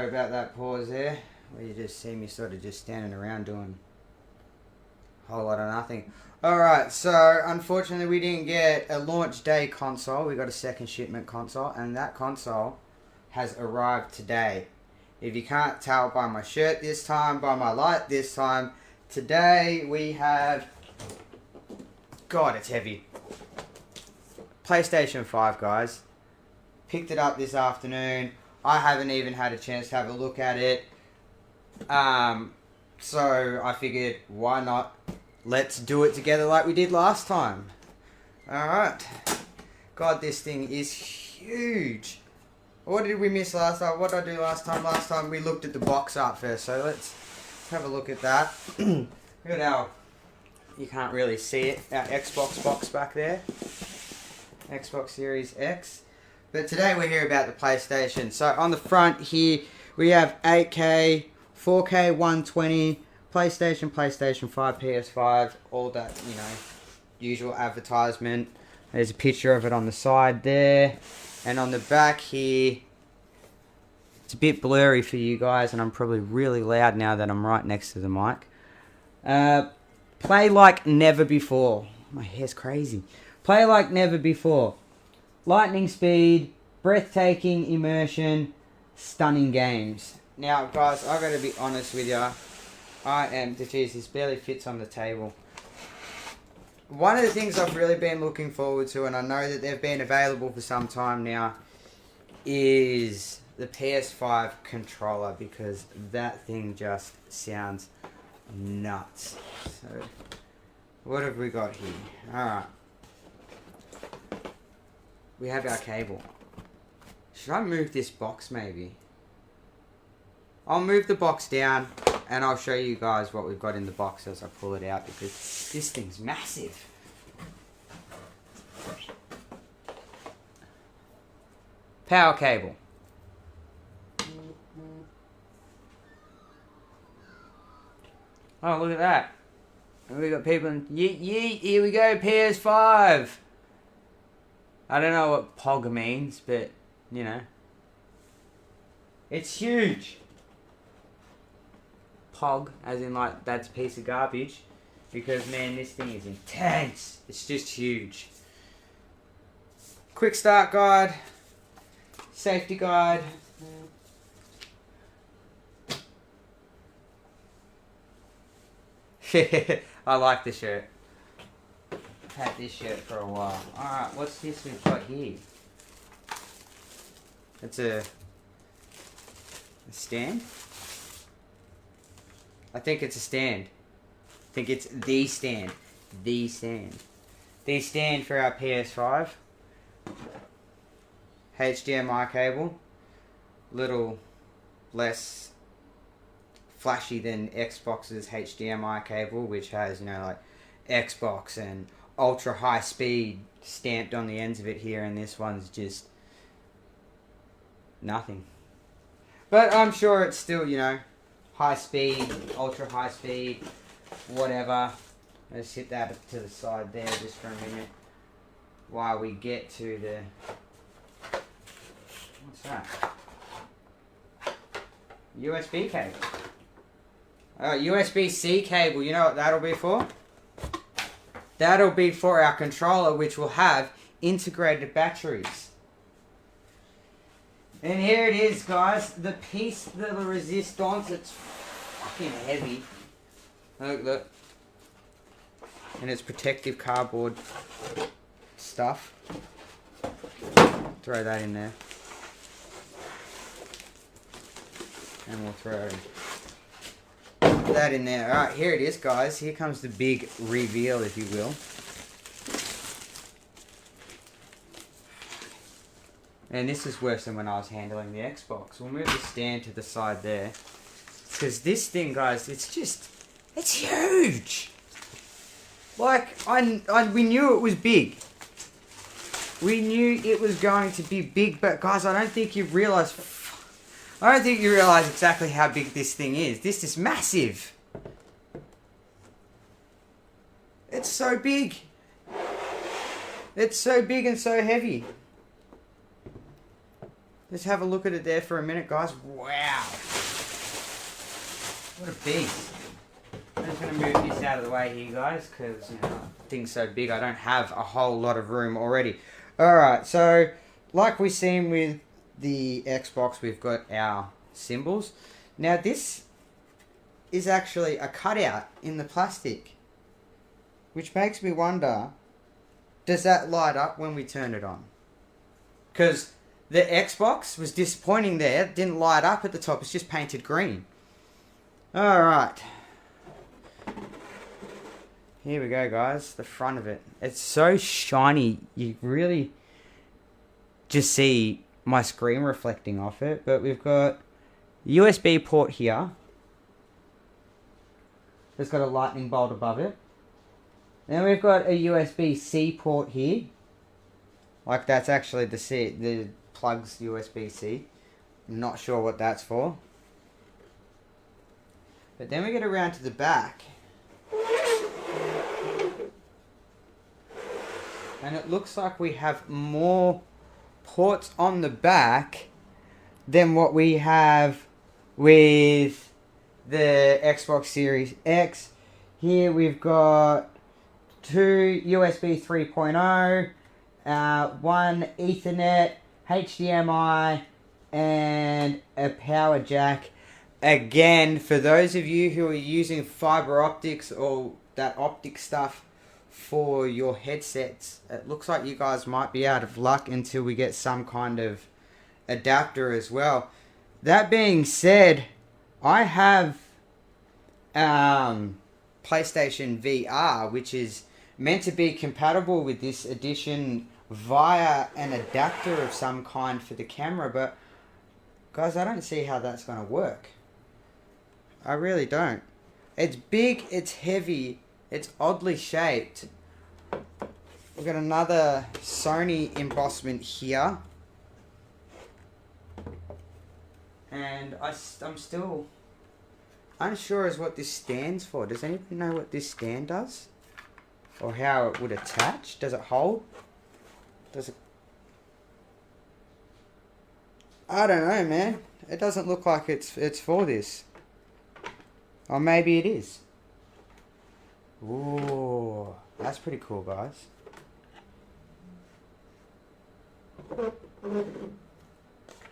Sorry about that pause there, where you just see me sort of just standing around doing a whole lot of nothing. Alright, so unfortunately we didn't get a launch day console. We got a second shipment console, and that console has arrived today. If you can't tell by my shirt this time, by my light this time, today we have... God, it's heavy. PlayStation 5, guys. Picked it up this afternoon. I haven't even had a chance to have a look at it. So I figured, why not? Let's do it together like we did last time. Alright. God, this thing is huge. What did we miss last time? What did I do last time? Last time we looked at the box art first. So let's have a look at that. Look at our... You can't really see it. Our Xbox box back there. Xbox Series X. But today we're here about the PlayStation. So on the front here, we have 8K, 4K 120, PlayStation 5, PS5, all that, you know, usual advertisement. There's a picture of it on the side there. And on the back here, it's a bit blurry for you guys, and I'm probably really loud now that I'm right next to the mic. Play like never before. My hair's crazy. Play like never before. Lightning speed, breathtaking immersion, stunning games. Now, guys, I've got to be honest with you. Jeez, this barely fits on the table. One of the things I've really been looking forward to, and I know that they've been available for some time now, is the PS5 controller, because that thing just sounds nuts. So, what have we got here? Alright. We have our cable. Should I move this box maybe? I'll move the box down and I'll show you guys what we've got in the box as I pull it out, because this thing's massive. Power cable. Oh, look at that. We got people in... Yeet, yeet, here we go, PS5. I don't know what POG means, but, you know. It's huge. POG, as in like, that's a piece of garbage. Because, man, this thing is intense. It's just huge. Quick start guide. Safety guide. I like the shirt. Had this shirt for a while. Alright, what's this we've got here? It's a stand? I think it's a stand. I think it's the stand. The stand. The stand for our PS5. HDMI cable. Little less flashy than Xbox's HDMI cable, which has, you know, like Xbox and ultra high speed stamped on the ends of it here, and this one's just nothing. But I'm sure it's still, you know, high speed, ultra high speed, whatever. Let's hit that to the side there just for a minute while we get to the... What's that? USB cable. USB-C cable, you know what that'll be for? That'll be for our controller, which will have integrated batteries. And here it is, guys. The piece de la resistance. It's fucking heavy. Look, look. And it's protective cardboard stuff. Throw that in there. And we'll throw that in there. Alright, here it is, guys. Here comes the big reveal, if you will. And this is worse than when I was handling the Xbox. We'll move the stand to the side there. Because this thing, guys, it's just... It's huge! Like, we knew it was big. We knew it was going to be big, but guys, I don't think you realise exactly how big this thing is. This is massive. It's so big. It's so big and so heavy. Let's have a look at it there for a minute, guys. Wow. What a beast. I'm just going to move this out of the way here, guys, because, you know, the thing's so big I don't have a whole lot of room already. Alright, so, like we've seen with the Xbox, we've got our symbols. Now, this is actually a cutout in the plastic, which makes me wonder, does that light up when we turn it on? Because the Xbox was disappointing there, it didn't light up at the top, it's just painted green. Alright. Here we go, guys, the front of it. It's so shiny, you really just see my screen reflecting off it. But we've got USB port here. It's got a lightning bolt above it. Then we've got a USB-C port here. Like that's actually the plug's USB-C. Not sure what that's for. But then we get around to the back. And it looks like we have more ports on the back than what we have with the Xbox Series X. Here we've got 2 USB 3.0, 1 Ethernet, HDMI, and a power jack. Again, for those of you who are using fiber optics or that optic stuff for your headsets, it looks like you guys might be out of luck until we get some kind of adapter as well. That being said, I have PlayStation VR, which is meant to be compatible with this edition via an adapter of some kind for the camera, but guys, I don't see how that's going to work. I really don't. It's big, it's heavy, it's oddly shaped. We've got another Sony embossment here. And I'm still unsure as what this stands for. Does anybody know what this stand does? Or how it would attach? Does it hold? Does it... I don't know, man. It doesn't look like it's for this. Or maybe it is. Ooh, that's pretty cool, guys.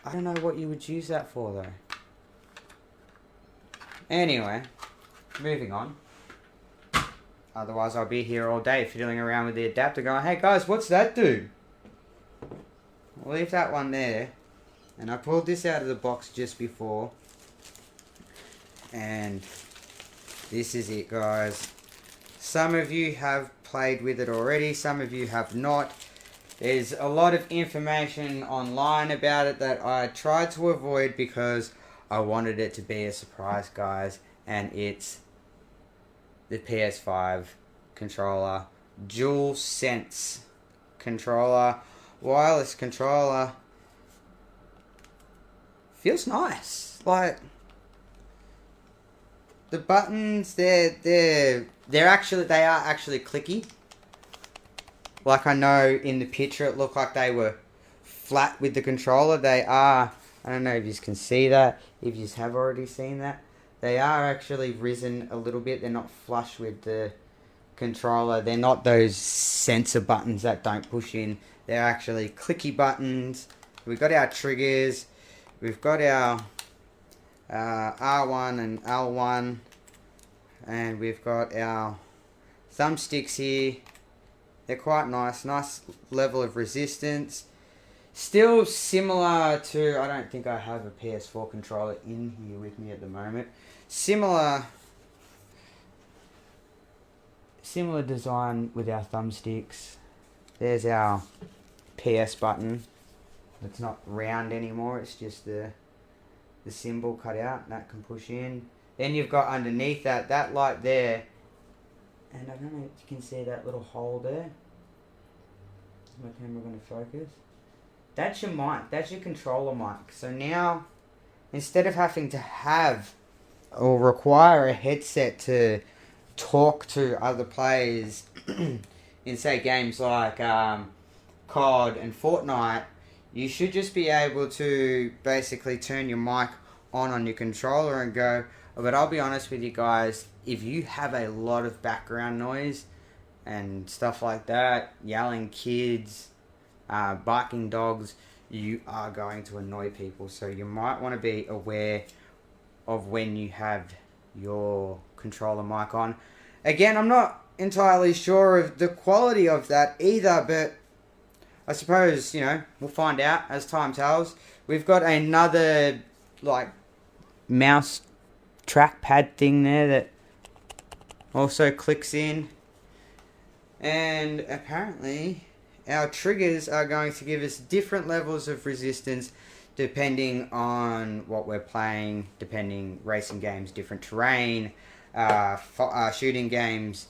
I don't know what you would use that for, though. Anyway, moving on. Otherwise, I'll be here all day fiddling around with the adapter going, hey guys, what's that do? I'll leave that one there. And I pulled this out of the box just before. And this is it, guys. Some of you have played with it already, some of you have not. There's a lot of information online about it that I tried to avoid because I wanted it to be a surprise, guys. And it's the PS5 controller, Dual Sense controller, wireless controller. Feels nice. Like, the buttons, they are actually clicky. Like, I know in the picture it looked like they were flat with the controller. They are, I don't know if you can see that, if you have already seen that. They are actually risen a little bit. They're not flush with the controller. They're not those sensor buttons that don't push in. They're actually clicky buttons. We've got our triggers. We've got our R1 and L1. And we've got our thumbsticks here. They're quite nice. Nice level of resistance. Still similar to... I don't think I have a PS4 controller in here with me at the moment. Similar design with our thumbsticks. There's our PS button. It's not round anymore. It's just the symbol cut out. That can push in. Then you've got underneath that light there. And I don't know if you can see that little hole there. Is my camera going to focus? That's your mic. That's your controller mic. So now, instead of having to have or require a headset to talk to other players in, say, games like COD and Fortnite, you should just be able to basically turn your mic on your controller and go, But I'll be honest with you guys, if you have a lot of background noise and stuff like that, yelling kids, barking dogs, you are going to annoy people. So you might want to be aware of when you have your controller mic on. Again, I'm not entirely sure of the quality of that either, but I suppose, we'll find out as time tells. We've got another, mouse trackpad thing there that also clicks in. And apparently, our triggers are going to give us different levels of resistance depending on what we're playing, depending racing games, different terrain, shooting games,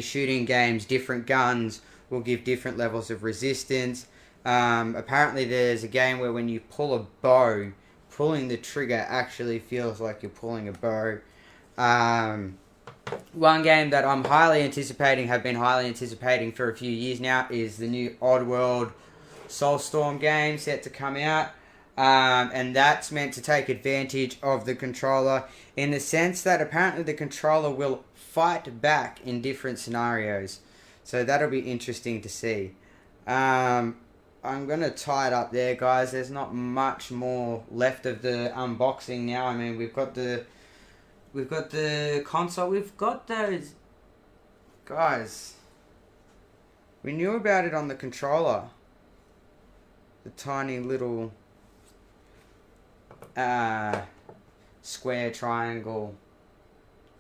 shooting games, different guns will give different levels of resistance. Apparently there's a game where when you pull a bow, pulling the trigger actually feels like you're pulling a bow. One game that I'm have been highly anticipating for a few years now, is the new Oddworld Soulstorm game set to come out. And that's meant to take advantage of the controller in the sense that apparently the controller will fight back in different scenarios. So that'll be interesting to see. I'm going to tie it up there, guys. There's not much more left of the unboxing now. I mean, we've got the console. We've got those... Guys, we knew about it on the controller. The tiny little square, triangle,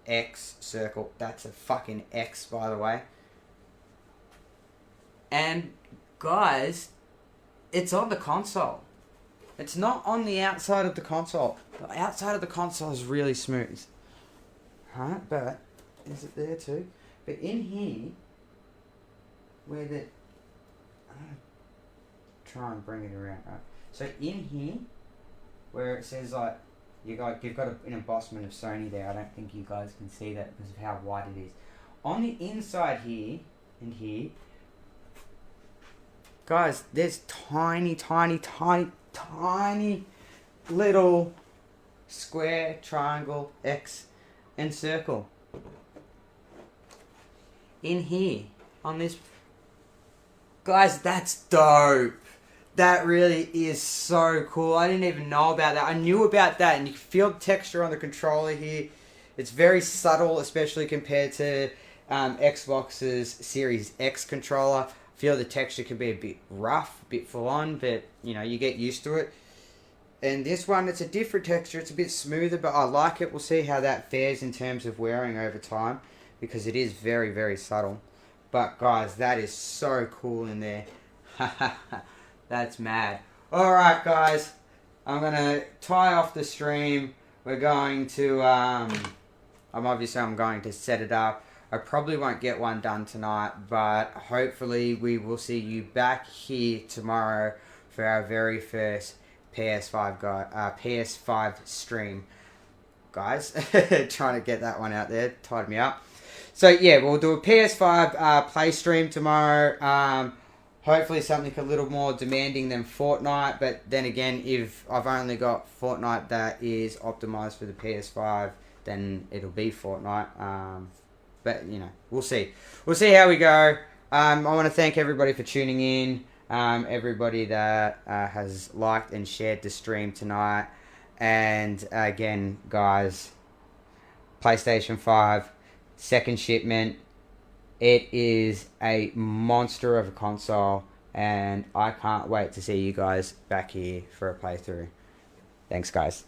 X, circle. That's a fucking X, by the way. And, guys, it's on the console. It's not on the outside of the console. The outside of the console is really smooth. Right, but is it there too? But in here, where the... try and bring it around, right? So in here, where it says you've got an embossment of Sony there. I don't think you guys can see that because of how wide it is. On the inside here, and here, guys, there's tiny little square, triangle, X, and circle. In here, on this... Guys, that's dope. That really is so cool. I didn't even know about that. I knew about that, and you can feel the texture on the controller here. It's very subtle, especially compared to Xbox's Series X controller. I feel the texture can be a bit rough, a bit full on, but you get used to it. And this one, it's a different texture. It's a bit smoother, but I like it. We'll see how that fares in terms of wearing over time, because it is very, very subtle. But guys, that is so cool in there. That's mad. Alright guys, I'm going to tie off the stream. We're going to, I'm going to set it up. I probably won't get one done tonight, but hopefully we will see you back here tomorrow for our very first PS5 stream. Guys, trying to get that one out there, tied me up. So yeah, we'll do a PS5 play stream tomorrow. Hopefully something a little more demanding than Fortnite, but then again, if I've only got Fortnite that is optimized for the PS5, then it'll be Fortnite. But we'll see. We'll see how we go. I want to thank everybody for tuning in. Everybody that has liked and shared the stream tonight. And again, guys, PlayStation 5, second shipment. It is a monster of a console, and I can't wait to see you guys back here for a playthrough. Thanks, guys.